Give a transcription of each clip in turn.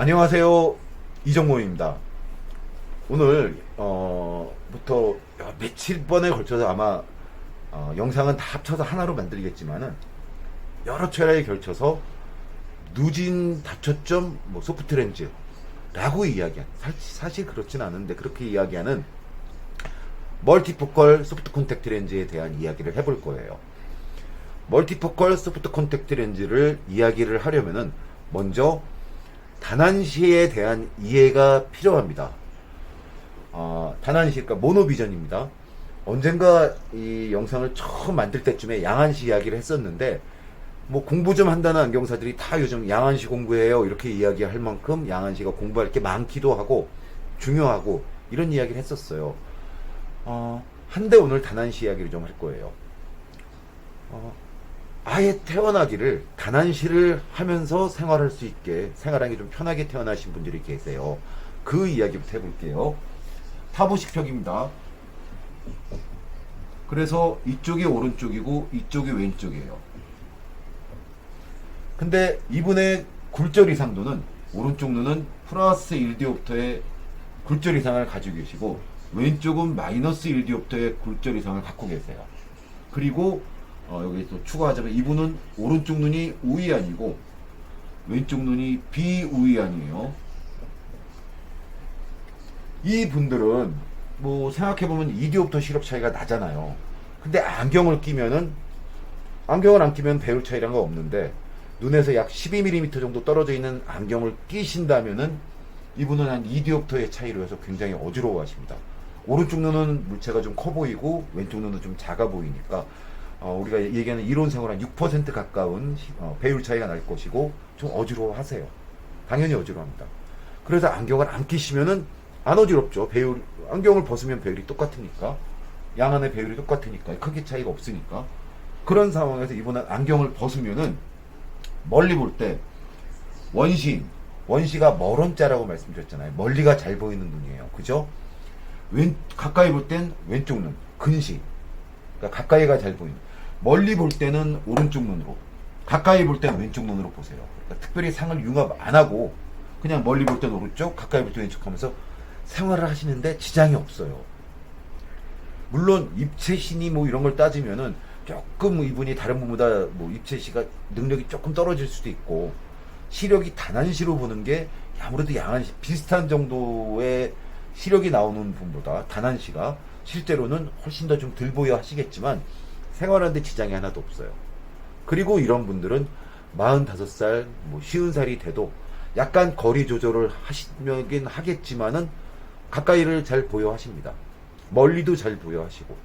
안녕하세요. 이정모입니다. 오늘 부터 며칠 번에 걸쳐서 아마 영상은 다 합쳐서 하나로 만들겠지만은 여러 차례에 걸쳐서 누진 다초점 소프트 렌즈라고 이야기한, 사실 그렇진 않은데 그렇게 이야기하는 멀티포컬 소프트 콘택트 렌즈에 대한 이야기를 해볼 거예요. 멀티포컬 소프트 콘택트 렌즈를 이야기를 하려면은 먼저 다난시에 대한 이해가 필요합니다. 다난시, 그러니까 모노비전입니다. 언젠가 이 영상을 처음 만들 때쯤에 양안시 이야기를 했었는데, 공부 좀 한다는 안경사들이 다 요즘 양안시 공부해요 이렇게 이야기할 만큼 양안시가 공부할 게 많기도 하고 중요하고 이런 이야기를 했었어요. 한데 오늘 다난시 이야기를 좀 할 거예요. 아예 태어나기를 다난시를 하면서 생활할 수 있게, 생활하기 좀 편하게 태어나신 분들이 계세요. 그 이야기부터 해볼게요. 타부식벽입니다. 그래서 이쪽이 오른쪽이고 이쪽이 왼쪽이에요. 근데 이분의 굴절 이상도는, 오른쪽 눈은 플러스 1디옵터의 굴절 이상을 가지고 계시고 왼쪽은 마이너스 1디옵터의 굴절 이상을 갖고 계세요. 그리고 여기 또 추가하자면 이분은 오른쪽 눈이 우이안이고 왼쪽 눈이 비우이안이에요. 이 분들은 생각해보면 2디옵터 시력 차이가 나잖아요. 근데 안경을 끼면은, 안경을 안 끼면 배울 차이란 거 없는데 눈에서 약 12mm 정도 떨어져 있는 안경을 끼신다면은 이분은 한 2디옵터의 차이로 해서 굉장히 어지러워 하십니다. 오른쪽 눈은 물체가 좀 커 보이고 왼쪽 눈은 좀 작아 보이니까 우리가 얘기하는 이론상으로 한 6% 가까운 배율 차이가 날 것이고 좀 어지러워 하세요. 당연히 어지러워합니다. 그래서 안경을 안 끼시면은 안 어지럽죠. 배율, 안경을 벗으면 배율이 똑같으니까, 양안의 배율이 똑같으니까, 크게 차이가 없으니까. 그런 상황에서 이분은 안경을 벗으면은 멀리 볼 때 원시가 멀언자라고 말씀드렸잖아요. 멀리가 잘 보이는 눈이에요. 그죠? 가까이 볼 땐 왼쪽 눈, 근시. 그러니까 가까이가 잘 보이는. 멀리 볼 때는 오른쪽 눈으로, 가까이 볼 때는 왼쪽 눈으로 보세요. 그러니까 특별히 상을 융합 안 하고 그냥 멀리 볼 때는 오른쪽, 가까이 볼 때 왼쪽 하면서 생활을 하시는데 지장이 없어요. 물론 입체신이 이런 걸 따지면은 조금 이분이 다른 분보다 입체시가 능력이 조금 떨어질 수도 있고, 시력이 다난시로 보는 게 아무래도 양안시 비슷한 정도의 시력이 나오는 분보다 다난시가 실제로는 훨씬 더 좀 덜 보여 하시겠지만 생활하는데 지장이 하나도 없어요. 그리고 이런 분들은 45살, 50살이 돼도 약간 거리 조절을 하시긴 하겠지만은 가까이를 잘 보여 하십니다. 멀리도 잘 보여 하시고,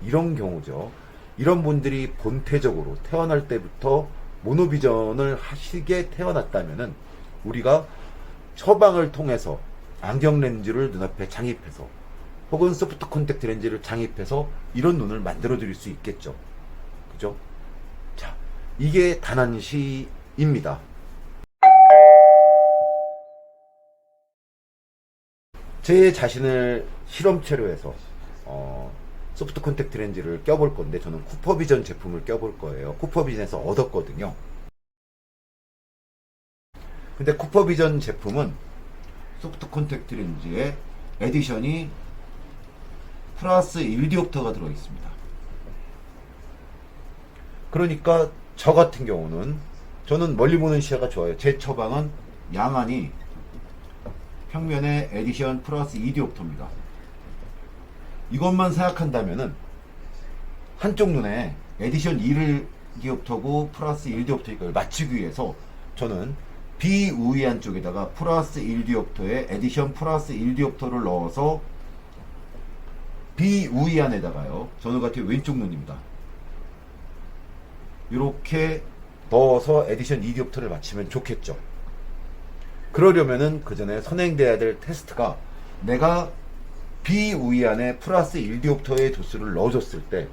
이런 경우죠. 이런 분들이 본태적으로 태어날 때부터 모노비전을 하시게 태어났다면은 우리가 처방을 통해서 안경 렌즈를 눈앞에 장입해서 혹은 소프트 콘택트 렌즈를 장입해서 이런 눈을 만들어 드릴 수 있겠죠. 그죠? 자, 이게 다난시입니다. 제 자신을 실험체로 해서 소프트 콘택트 렌즈를 껴볼 건데, 저는 쿠퍼비전 제품을 껴볼 거예요. 쿠퍼비전에서 얻었거든요. 근데 쿠퍼비전 제품은 소프트 콘택트 렌즈의 에디션이 플러스 1디옵터가 들어있습니다. 그러니까 저 같은 경우는, 저는 멀리 보는 시야가 좋아요. 제 처방은 양안이 평면의 에디션 플러스 2디옵터입니다. 이것만 생각한다면은 한쪽 눈에 에디션 2디옵터고 플러스 1디옵터를 맞추기 위해서 저는 비우이안 쪽에다가 플러스 1디옵터에 에디션 플러스 1디옵터를 넣어서, 비우이안에다가요, 저는 같은 왼쪽 눈입니다. 이렇게 넣어서 에디션 2디옵터를 맞추면 좋겠죠. 그러려면은 그 전에 선행돼야 될 테스트가, 내가 비우이안에 플러스 1디옵터의 도수를 넣어줬을 때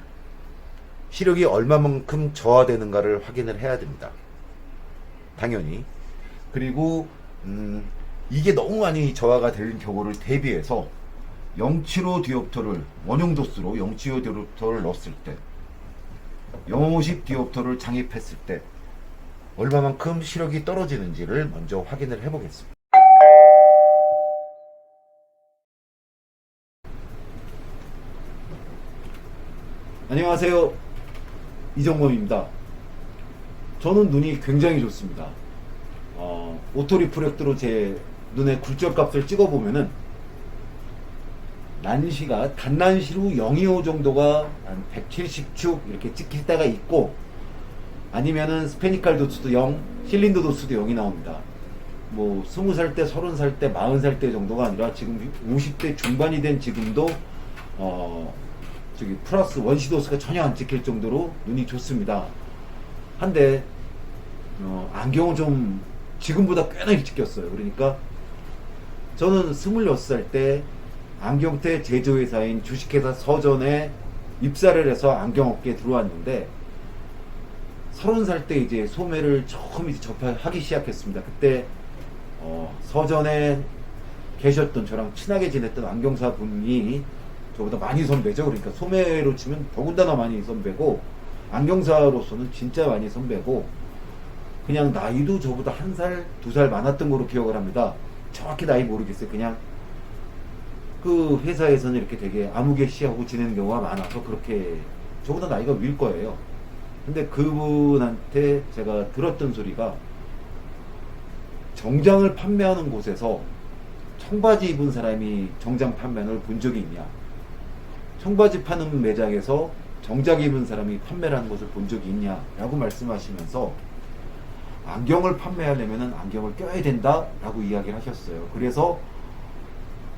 시력이 얼마만큼 저하되는가를 확인을 해야 됩니다. 당연히. 그리고 이게 너무 많이 저하가 될 경우를 대비해서 075 디옵터를, 원형 도수로 075 디옵터를 넣었을 때, 050 디옵터를 장입했을 때 얼마만큼 시력이 떨어지는지를 먼저 확인을 해보겠습니다. 안녕하세요, 이정범입니다. 저는 눈이 굉장히 좋습니다. 오토 리프렉터로 제 눈의 굴절값을 찍어보면은 난시가 단난시로 025 정도가 한 170축 이렇게 찍힐 때가 있고, 아니면은 스페니칼 도수도 0, 실린더 도수도 0이 나옵니다. 뭐 20살 때, 30살 때, 40살 때 정도가 아니라 지금 50대 중반이 된 지금도 저기 플러스 원시 도수가 전혀 안 찍힐 정도로 눈이 좋습니다. 한데 안경은 좀 지금보다 꽤나 일찍 꼈어요. 그러니까 저는 26살 때 안경테 제조회사인 주식회사 서전에 입사를 해서 안경업계에 들어왔는데, 30살 때 이제 소매를 처음 이제 접하기 시작했습니다. 그때 서전에 계셨던, 저랑 친하게 지냈던 안경사 분이 저보다 많이 선배죠. 그러니까 소매로 치면 더군다나 많이 선배고, 안경사로서는 진짜 많이 선배고, 그냥 나이도 저보다 1살, 2살 많았던 거로 기억을 합니다. 정확히 나이 모르겠어요. 그냥 그 회사에서는 이렇게 되게 아무개시하고 지내는 경우가 많아서 그렇게 저보다 나이가 위일 거예요. 근데 그분한테 제가 들었던 소리가, 정장을 판매하는 곳에서 청바지 입은 사람이 정장 판매를 본 적이 있냐, 청바지 파는 매장에서 정장 입은 사람이 판매를 하는 것을 본 적이 있냐 라고 말씀하시면서, 안경을 판매하려면 안경을 껴야 된다 라고 이야기를 하셨어요. 그래서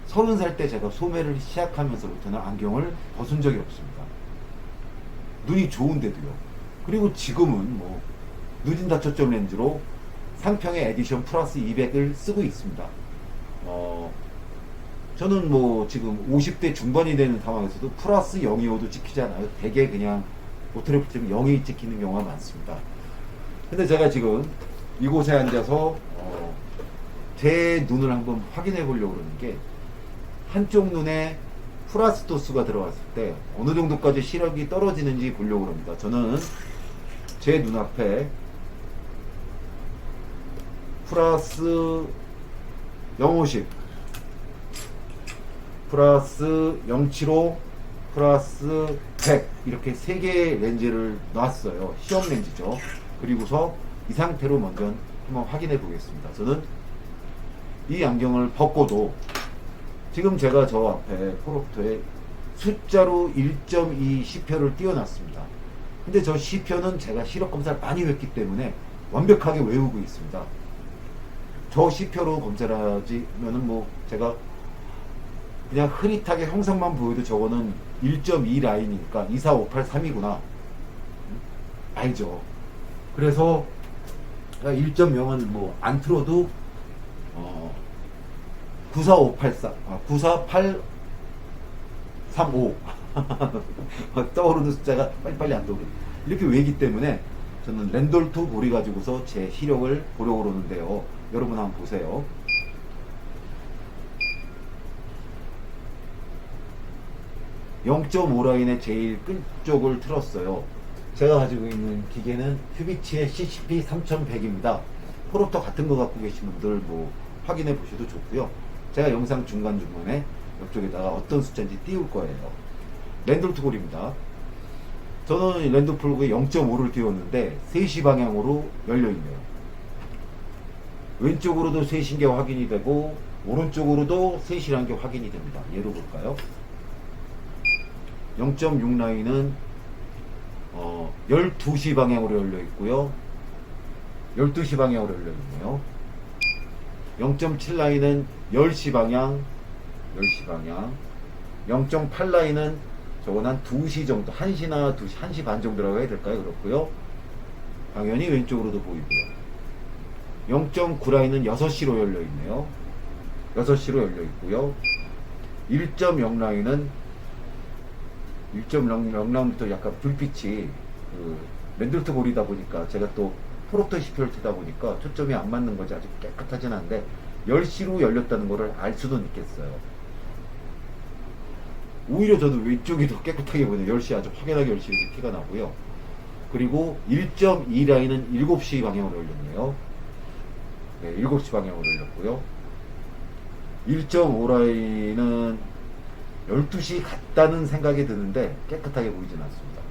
30살 때 제가 소매를 시작하면서부터는 안경을 벗은 적이 없습니다. 눈이 좋은데도요. 그리고 지금은 뭐 누진 다초점 렌즈로 상평의 에디션 플러스 200을 쓰고 있습니다. 저는 뭐 지금 50대 중반이 되는 상황에서도 플러스 025도 찍히잖아요. 되게 그냥 오토레프트면 0이 찍히는 경우가 많습니다. 근데 제가 지금 이곳에 앉아서 제 눈을 한번 확인해 보려고 그러는 게, 한쪽 눈에 플러스 도수가 들어갔을 때 어느 정도까지 시력이 떨어지는지 보려고 합니다. 저는 제 눈앞에 플러스 050, 플러스 075, 플러스 100 이렇게 3개의 렌즈를 놨어요. 시험 렌즈죠. 그리고서 이 상태로 먼저 한번 확인해 보겠습니다. 저는 이 안경을 벗고도 지금 제가 저 앞에 프로프터에 숫자로 1.2 시표를 띄워놨습니다. 근데 저 시표는 제가 시력 검사를 많이 했기 때문에 완벽하게 외우고 있습니다. 저 시표로 검사를 하지면은 뭐 제가 그냥 흐릿하게 형상만 보여도 저거는 1.2 라인이니까 24583이구나 알죠. 그래서 1.0은 뭐 안 틀어도 94584, 94835 떠오르는 숫자가 빨리빨리 안 떠오르네. 이렇게 외기 때문에 저는 랜돌트 고리 가지고서 제 시력을 보려고 그러는데요. 여러분 한번 보세요. (0.5) 라인의 제일 끝쪽을 틀었어요. 제가 가지고 있는 기계는 큐비치의 CCP 3100입니다. 프로터 같은 거 갖고 계신 분들 뭐 확인해 보셔도 좋고요. 제가 영상 중간중간에 이쪽에다가 어떤 숫자인지 띄울 거예요. 랜돌트 골입니다. 저는 랜돌트골에 0.5를 띄웠는데 3시 방향으로 열려있네요. 왼쪽으로도 3시인 게 확인이 되고 오른쪽으로도 3시라는 게 확인이 됩니다. 예로 볼까요? 0.6 라인은 12시 방향으로 열려 있고요. 12시 방향으로 열려 있네요. 0.7 라인은 10시 방향, 10시 방향. 0.8 라인은 저건 한 2시 정도, 1시나 2시, 1시 반 정도라고 해야 될까요? 그렇고요. 당연히 왼쪽으로도 보이고요. 0.9 라인은 6시로 열려 있네요. 6시로 열려 있고요. 1.0 라인은 1.0 라인부터 약간 불빛이 랜돌트 골이다 보니까 제가 또 프로토 시표를 트다 보니까 초점이 안 맞는 거지 아주 깨끗하진 않은데 10시로 열렸다는 거를 알 수는 있겠어요. 오히려 저도 왼쪽이 더 깨끗하게 보이네요. 10시 아주 확연하게 10시 이렇게 티가 나고요. 그리고 1.2 라인은 7시 방향으로 열렸네요. 네, 7시 방향으로 열렸고요. 1.5 라인은 12시 같다는 생각이 드는데 깨끗하게 보이진 않습니다.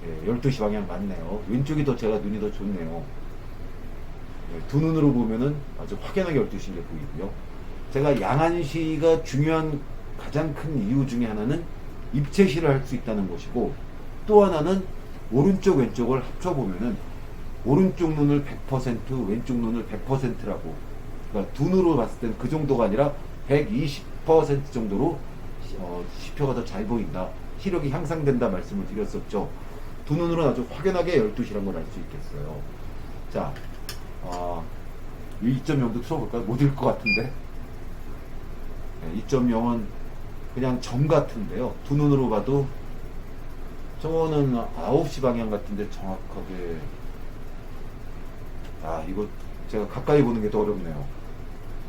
예, 12시 방향 맞네요. 왼쪽이 더 제가 눈이 더 좋네요. 예, 두 눈으로 보면은 아주 확연하게 12시인 게 보이고요. 제가 양안시가 중요한 가장 큰 이유 중에 하나는 입체시를 할 수 있다는 것이고, 또 하나는 오른쪽 왼쪽을 합쳐보면은 오른쪽 눈을 100%, 왼쪽 눈을 100%라고, 그러니까 두 눈으로 봤을 땐 그 정도가 아니라 120% 정도로 시표가 더 잘 보인다, 시력이 향상된다 말씀을 드렸었죠. 두 눈으로는 아주 확연하게 12시란 걸 알 수 있겠어요. 자, 2.0도 틀어볼까요? 못 읽을 것 같은데. 네, 2.0은 그냥 점 같은데요. 두 눈으로 봐도 저거는 9시 방향 같은데 정확하게, 이거 제가 가까이 보는 게 더 어렵네요.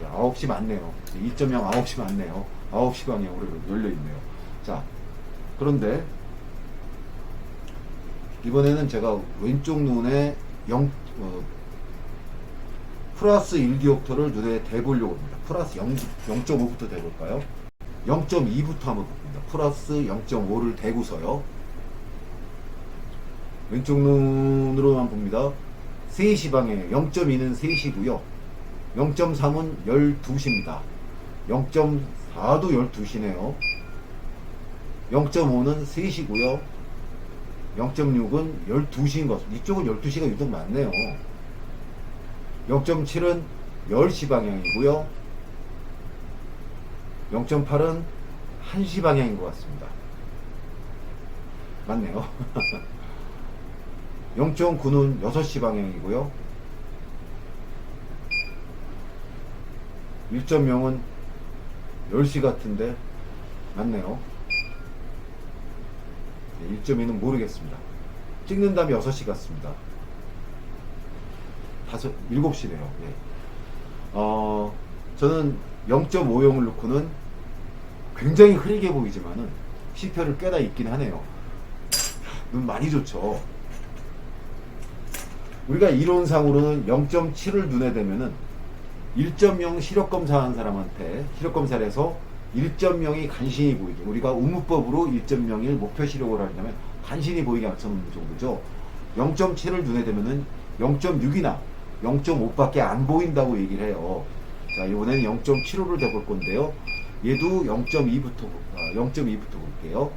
9시 맞네요. 2.0 9시 맞네요. 9시 방향으로 열려있네요. 자, 그런데 이번에는 제가 왼쪽 눈에 플러스 1디옵터를 눈에 대보려고 합니다. 플러스 0.5부터 대볼까요? 0.2부터 한번 봅니다. 플러스 0.5를 대고서요. 왼쪽 눈으로만 봅니다. 3시 방향에 0.2는 3시고요. 0.3은 12시입니다. 0.4도 12시네요. 0.5는 3시고요. 0.6은 12시인 것 같습니다. 이쪽은 12시가 유독 많네요. 0.7은 10시 방향이고요. 0.8은 1시 방향인 것 같습니다. 맞네요. 0.9는 6시 방향이고요. 1.0은 10시 같은데 맞네요. 1.2는 모르겠습니다. 찍는 다음에 6시 같습니다. 7시네요. 예. 저는 0.50을 놓고는 굉장히 흐리게 보이지만은 시표를 꽤나 있긴 하네요. 눈 많이 좋죠. 우리가 이론상으로는 0.7을 눈에 대면은 1.0 시력검사 한 사람한테 시력검사를 해서 1.0이 간신히 보이게, 우리가 우무법으로 1.01 목표 시력을 하려면 간신히 보이게 맞춰놓는 정도죠. 0.7을 눈에 대면은 0.6이나 0.5밖에 안 보인다고 얘기를 해요. 자, 이번에는 0.75를 대볼 건데요. 얘도 0.2부터 볼게요.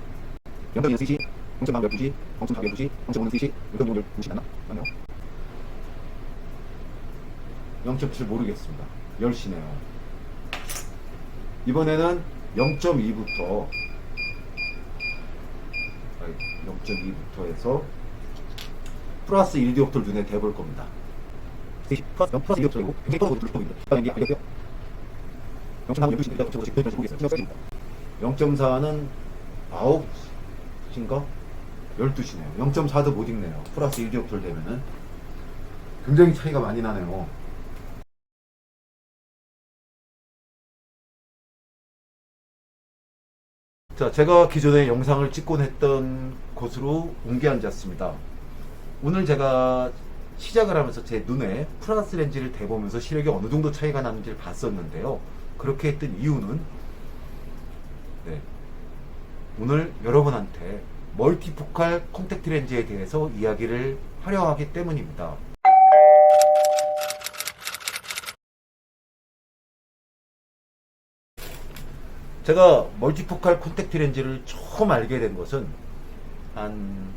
0.2는 3시, 0.4는 12시, 0.4는 12시, 0.5는 3시, 0.5는 12시 맞나? 맞네요. 0.7 모르겠습니다. 10시네요. 이번에는 0.2부터 해서 플러스 1디옵터를 눈에 대볼 겁니다. 플러스 1디옵터이고 굉장히 또 보입니다. 0.4는 12시입니다. 0.4는 9시인가? 12시네요. 0.4도 못 읽네요. 플러스 1디옵터를 대면은 굉장히 차이가 많이 나네요. 자, 제가 기존에 영상을 찍곤 했던 곳으로 옮겨 앉았습니다. 오늘 제가 시작을 하면서 제 눈에 플러스 렌즈를 대보면서 시력이 어느 정도 차이가 나는지를 봤었는데요. 그렇게 했던 이유는 오늘 여러분한테 멀티포칼 콘택트 렌즈에 대해서 이야기를 하려 하기 때문입니다. 제가 멀티포칼 콘택트 렌즈를 처음 알게 된 것은 한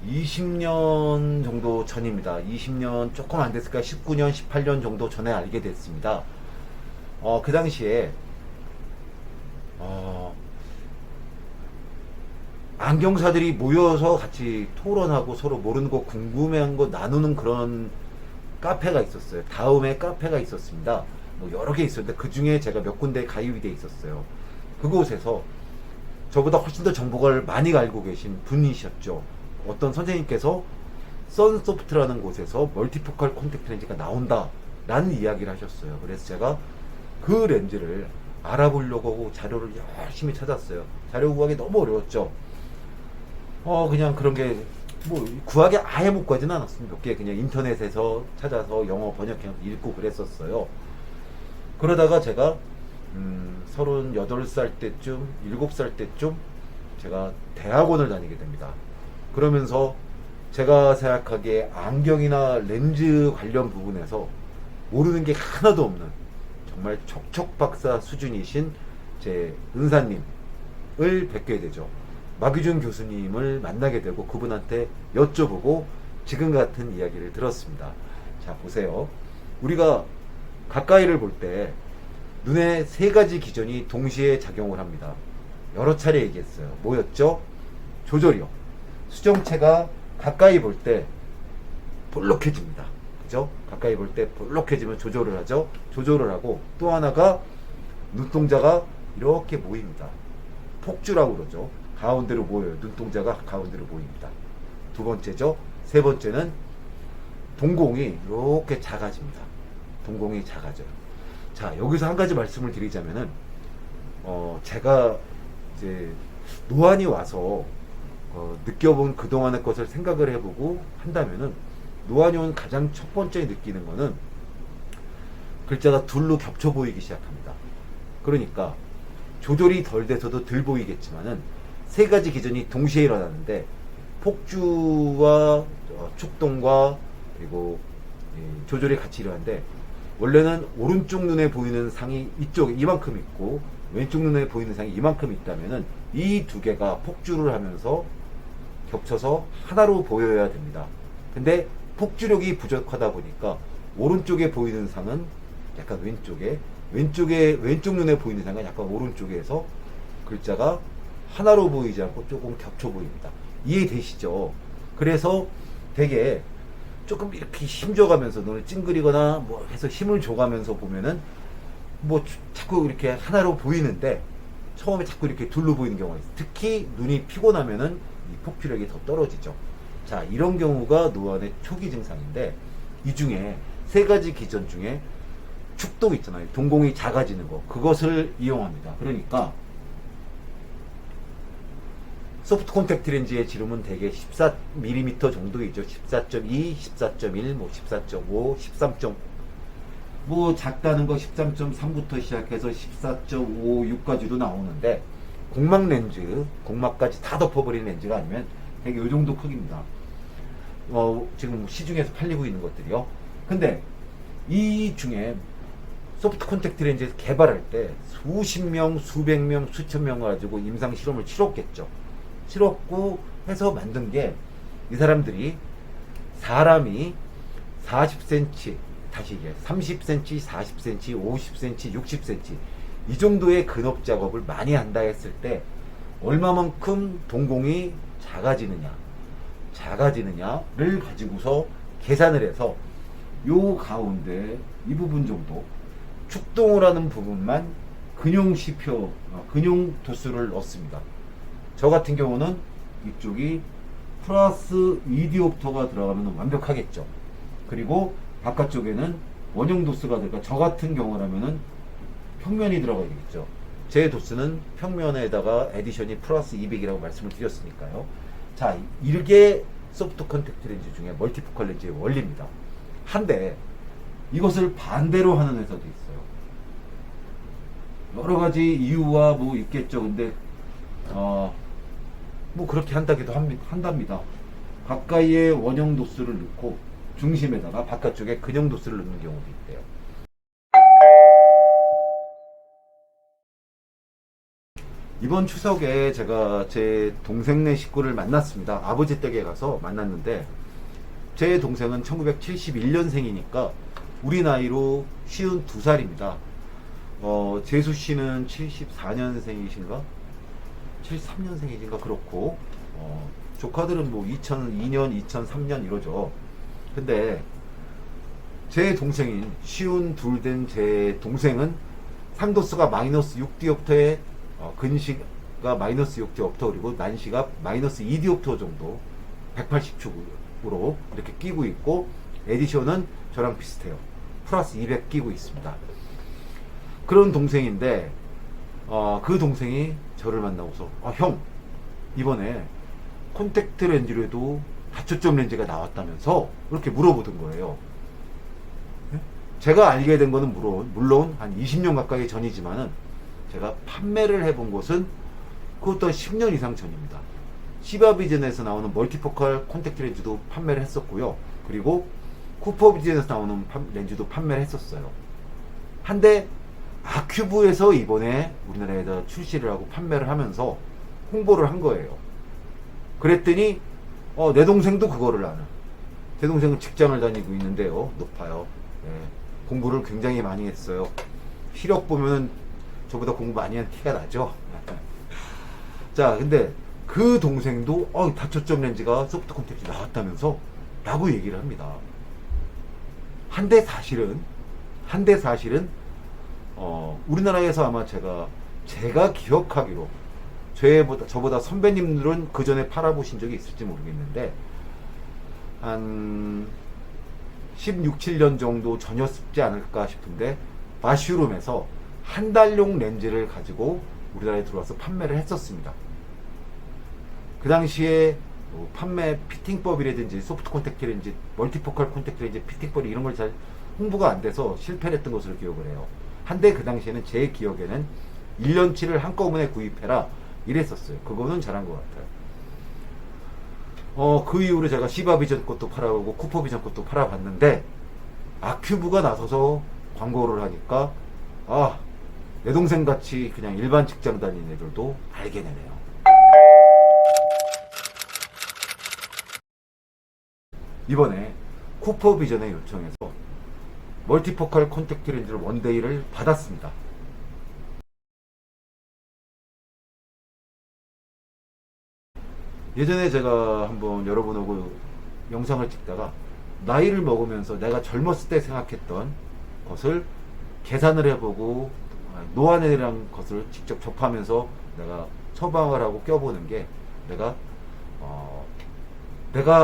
20년 정도 전입니다. 20년 조금 안 됐을까? 19년, 18년 정도 전에 알게 됐습니다. 그 당시에 안경사들이 모여서 같이 토론하고 서로 모르는 거 궁금해한 거 나누는 그런 카페가 있었어요. 다음에 카페가 있었습니다. 뭐 여러 개 있었는데 그 중에 제가 몇 군데 가입이 돼 있었어요. 그곳에서 저보다 훨씬 더 정보를 많이 알고 계신 분이셨죠. 어떤 선생님께서 선소프트라는 곳에서 멀티포칼 콘택트 렌즈가 나온다 라는 이야기를 하셨어요. 그래서 제가 그 렌즈를 알아보려고 자료를 열심히 찾았어요. 자료 구하기 너무 어려웠죠. 그냥 그런 게 뭐 구하기 아예 못 구하지는 않았습니다. 몇 개 그냥 인터넷에서 찾아서 영어 번역해서 읽고 그랬었어요. 그러다가 제가 38살 때쯤, 7살 때쯤 제가 대학원을 다니게 됩니다. 그러면서 제가 생각하기에 안경이나 렌즈 관련 부분에서 모르는 게 하나도 없는 정말 척척박사 수준이신 제 은사님을 뵙게 되죠. 마기준 교수님을 만나게 되고 그분한테 여쭤보고 지금 같은 이야기를 들었습니다. 자, 보세요. 우리가 가까이를 볼 때 눈에 세 가지 기전이 동시에 작용을 합니다. 여러 차례 얘기했어요. 뭐였죠? 조절이요. 수정체가 가까이 볼 때 볼록해집니다. 그죠? 가까이 볼 때 볼록해지면 조절을 하죠. 조절을 하고 또 하나가 눈동자가 이렇게 모입니다. 폭주라고 그러죠. 가운데로 모여요. 눈동자가 가운데로 모입니다. 두 번째죠. 세 번째는 동공이 이렇게 작아집니다. 동공이 작아져요. 자, 여기서 한 가지 말씀을 드리자면은 제가 이제 노안이 와서 느껴본 그동안의 것을 생각을 해보고 한다면은 노안이 온 가장 첫 번째 느끼는 거는 글자가 둘로 겹쳐 보이기 시작합니다. 그러니까 조절이 덜 돼서도 덜 보이겠지만은 세 가지 기전이 동시에 일어나는데 폭주와 축동과 그리고 조절이 같이 일어나는데 원래는 오른쪽 눈에 보이는 상이 이쪽에 이만큼 있고 왼쪽 눈에 보이는 상이 이만큼 있다면은 이 두 개가 폭주를 하면서 겹쳐서 하나로 보여야 됩니다. 근데 폭주력이 부족하다 보니까 오른쪽에 보이는 상은 약간 왼쪽 눈에 보이는 상은 약간 오른쪽에서 글자가 하나로 보이지 않고 조금 겹쳐 보입니다. 이해되시죠? 그래서 되게 조금 이렇게 힘줘가면서 눈을 찡그리거나 뭐 해서 힘을 줘가면서 보면은 뭐 자꾸 이렇게 하나로 보이는데 처음에 자꾸 이렇게 둘로 보이는 경우가 있어요. 특히 눈이 피곤하면은 이 폭주력이 더 떨어지죠. 자, 이런 경우가 노안의 초기 증상인데 이 중에 세 가지 기전 중에 축동 있잖아요. 동공이 작아지는 거. 그것을 이용합니다. 그러니까 소프트 콘택트 렌즈의 지름은 대개 14mm 정도이죠. 14.2, 14.1, 뭐 14.5, 13. 뭐 작다는 거 13.3부터 시작해서 14.56까지도 나오는데 공막 렌즈, 공막까지 다 덮어버리는 렌즈가 아니면 되게 이 정도 크기입니다. 지금 시중에서 팔리고 있는 것들이요. 근데 이 중에 소프트 콘택트 렌즈에서 개발할 때 수십 명, 수백 명, 수천 명 가지고 임상 실험을 치렀겠죠. 치렀고 해서 만든 게 이 사람들이 사람이 40cm, 다시 얘기해 30cm, 40cm, 50cm, 60cm 이 정도의 근업 작업을 많이 한다 했을 때 얼마만큼 동공이 작아지느냐를 가지고서 계산을 해서 요 가운데 이 부분 정도 축동을 하는 부분만 근용 도수를 넣습니다. 저 같은 경우는 이쪽이 플러스 2디옵터가 들어가면 완벽하겠죠. 그리고 바깥쪽에는 원형 도수가 들어가 저 같은 경우라면은 평면이 들어가야 되겠죠. 제 도수는 평면에다가 에디션이 플러스 200이라고 말씀을 드렸으니까요. 자, 이게 소프트 컨택트 렌즈 중에 멀티포컬 렌즈의 원리입니다. 한데 이것을 반대로 하는 회사도 있어요. 여러 가지 이유와 뭐 있겠죠. 근데 뭐 그렇게 한다기도 한답니다. 가까이에 원형 도수를 넣고 중심에다가 바깥쪽에 근형 도수를 넣는 경우도 있대요. 이번 추석에 제가 제 동생네 식구를 만났습니다. 아버지 댁에 가서 만났는데 제 동생은 1971년생이니까 우리 나이로 52살입니다. 재수 씨는 74년생이신가? 73년생이신가? 그렇고, 조카들은 뭐 2002년, 2003년 이러죠. 근데, 제 동생인, 52 된 제 동생은 상도수가 마이너스 6디옵터에, 근시가 마이너스 6디옵터, 그리고 난시가 마이너스 2디옵터 정도, 180축으로 이렇게 끼고 있고, 에디션은 저랑 비슷해요. 플러스 200 끼고 있습니다. 그런 동생인데 그 동생이 저를 만나고서 형 이번에 콘택트 렌즈로도 다초점 렌즈가 나왔다면서 이렇게 물어보던 거예요. 네? 제가 알게 된 거는 물론 한 20년 가까이 전이지만은 제가 판매를 해본 곳은 그것도 10년 이상 전입니다. 시바비전에서 나오는 멀티포컬 콘택트 렌즈도 판매를 했었고요. 그리고 쿠퍼비전에서 나오는 렌즈도 판매를 했었어요. 한데 아큐브에서 이번에 우리나라에다 출시를 하고 판매를 하면서 홍보를 한 거예요. 그랬더니 내 동생도 그거를 아는. 제 동생은 직장을 다니고 있는데요. 높아요. 네, 공부를 굉장히 많이 했어요. 시력 보면 저보다 공부 많이 한 티가 나죠. 자, 근데 그 동생도 다초점 렌즈가 소프트 콘택트 나왔다면서 라고 얘기를 합니다. 한데 사실은 우리나라에서 아마 제가 기억하기로 저보다 선배님들은 그 전에 팔아보신 적이 있을지 모르겠는데 한 16, 17년 정도 전이었지 않을까 싶은데 마슈룸에서 한 달용 렌즈를 가지고 우리나라에 들어와서 판매를 했었습니다. 그 당시에 판매 피팅법이라든지 소프트 콘택트 렌즈, 멀티포컬 콘택트 렌즈 피팅법 이런 걸 잘 홍보가 안 돼서 실패를 했던 것으로 기억을 해요. 한데 그 당시에는 제 기억에는 1년치를 한꺼번에 구입해라 이랬었어요. 그거는 잘한 것 같아요. 그 이후로 제가 시바비전 것도 팔아보고 쿠퍼비전 것도 팔아봤는데 아큐브가 나서서 광고를 하니까 내 동생 같이 그냥 일반 직장 다니는 애들도 알게 되네요. 이번에 쿠퍼비전에 요청해서 멀티포컬 콘택트 렌즈를 원데이를 받았습니다. 예전에 제가 한번 여러분하고 영상을 찍다가 나이를 먹으면서 내가 젊었을 때 생각했던 것을 계산을 해보고 노안이라는 것을 직접 접하면서 내가 처방을 하고 껴보는 게 내가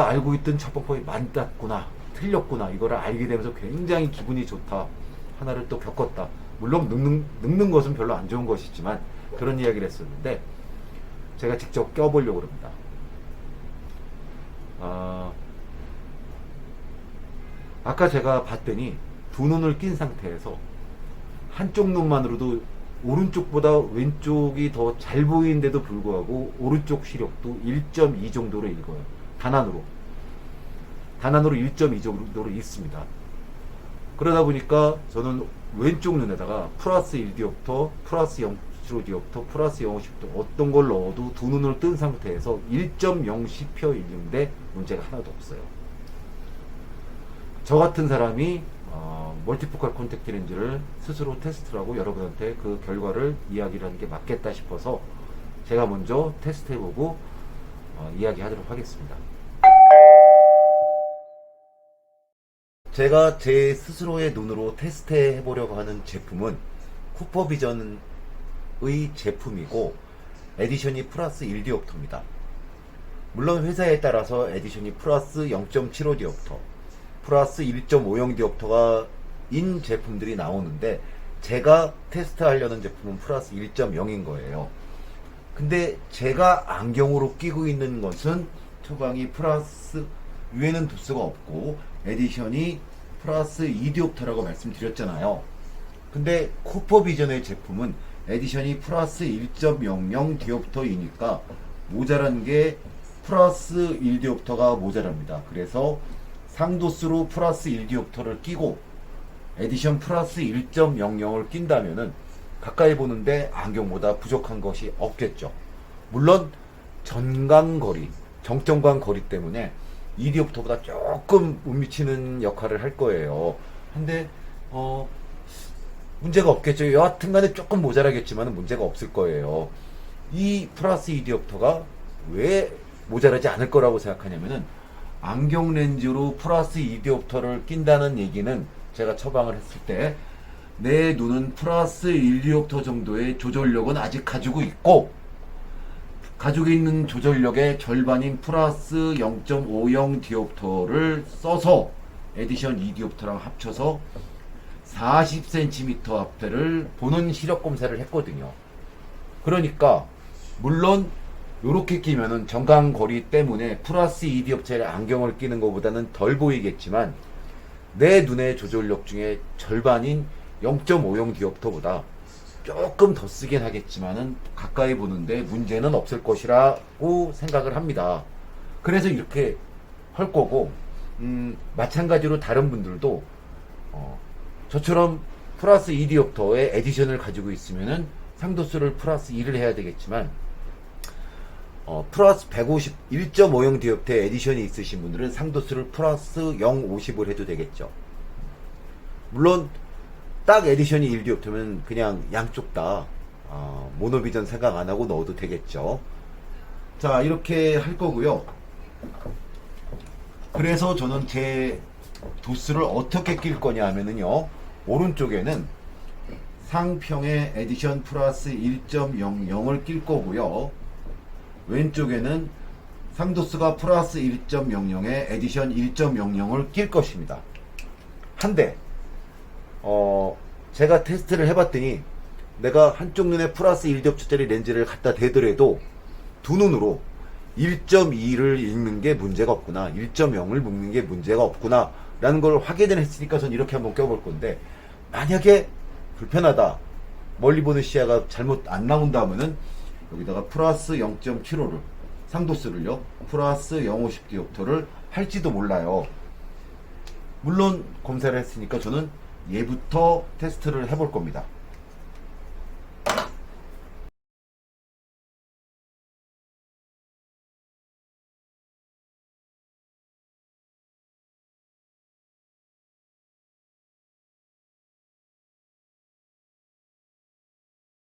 알고 있던 처방법이 맞았구나, 틀렸구나, 이거를 알게 되면서 굉장히 기분이 좋다. 하나를 또 겪었다. 물론 늙는 것은 별로 안 좋은 것이지만 그런 이야기를 했었는데 제가 직접 껴보려고 합니다. 아까 제가 봤더니 두 눈을 낀 상태에서 한쪽 눈만으로도 오른쪽보다 왼쪽이 더 잘 보이는데도 불구하고 오른쪽 시력도 1.2 정도로 읽어요. 단안으로 1.2 정도로 읽습니다. 그러다 보니까 저는 왼쪽 눈에다가 플러스 1디옵터, 플러스 0.75디옵터, 플러스 0.50도 어떤 걸 넣어도 두 눈을 뜬 상태에서 1.0 펴 읽는데 문제가 하나도 없어요. 저 같은 사람이 멀티포컬 콘택트 렌즈를 스스로 테스트를 하고 여러분한테 그 결과를 이야기를 하는 게 맞겠다 싶어서 제가 먼저 테스트해보고 이야기하도록 하겠습니다. 제가 제 스스로의 눈으로 테스트해보려고 하는 제품은 쿠퍼비전의 제품이고 에디션이 플러스 1디옵터입니다. 물론 회사에 따라서 에디션이 플러스 0.75디옵터, 플러스 1.50디옵터가 인 제품들이 나오는데 제가 테스트하려는 제품은 플러스 1.0인 거예요. 근데 제가 안경으로 끼고 있는 것은 처방이 플러스 위에는 도수가 없고 에디션이 플러스 2디옵터라고 말씀드렸잖아요. 근데 쿠퍼비전의 제품은 에디션이 플러스 1.00 디옵터이니까 모자란 게 플러스 1디옵터가 모자랍니다. 그래서 상도수로 플러스 1디옵터를 끼고 에디션 플러스 1.00을 낀다면은 가까이 보는데 안경보다 부족한 것이 없겠죠. 물론 전광거리, 정점광 거리 때문에 2디옵터보다 조금 못 미치는 역할을 할 거예요. 근데 문제가 없겠죠. 여하튼간에 조금 모자라겠지만 문제가 없을 거예요. 이 플러스 2디옵터가 왜 모자라지 않을 거라고 생각하냐면은 안경 렌즈로 플러스 2디옵터를 낀다는 얘기는 제가 처방을 했을 때 내 눈은 플러스 1디옵터 정도의 조절력은 아직 가지고 있고 가지고 있는 조절력의 절반인 플러스 0.50 디옵터를 써서 에디션 2디옵터랑 합쳐서 40cm 앞대를 보는 시력 검사를 했거든요. 그러니까 물론 이렇게 끼면은 정강거리 때문에 플러스 2디옵터의 안경을 끼는 것보다는 덜 보이겠지만 내 눈의 조절력 중에 절반인 0.50 디옵터보다 조금 더 쓰긴 하겠지만은 가까이 보는데 문제는 없을 것이라고 생각을 합니다. 그래서 이렇게 할 거고, 마찬가지로 다른 분들도 저처럼 플러스 2디옵터의 에디션을 가지고 있으면은 상도수를 플러스 2를 해야 되겠지만, 플러스 150, 1.50 디옵터의 에디션이 있으신 분들은 상도수를 플러스 0.50을 해도 되겠죠. 물론 딱 에디션이 1디옵터면 그냥 양쪽 다 모노비전 생각 안 하고 넣어도 되겠죠. 자, 이렇게 할 거고요. 그래서 저는 제 도스를 어떻게 낄 거냐 하면은요, 오른쪽에는 상평의 에디션 플러스 1.00을 낄 거고요, 왼쪽에는 상도스가 플러스 1.00에 에디션 1.00을 낄 것입니다. 한데 제가 테스트를 해봤더니 내가 한쪽 눈에 플러스 1디옵터짜리 렌즈를 갖다 대더라도 두 눈으로 1.2를 읽는 게 문제가 없구나, 1.0을 읽는 게 문제가 없구나 라는 걸 확인을 했으니까 전 이렇게 한번 껴볼 건데, 만약에 불편하다, 멀리 보는 시야가 잘못 안 나온다 하면은 여기다가 플러스 0.75를, 상도수를요 플러스 0.50 디옵터를 할지도 몰라요. 물론 검사를 했으니까 저는 얘부터 테스트를 해볼 겁니다.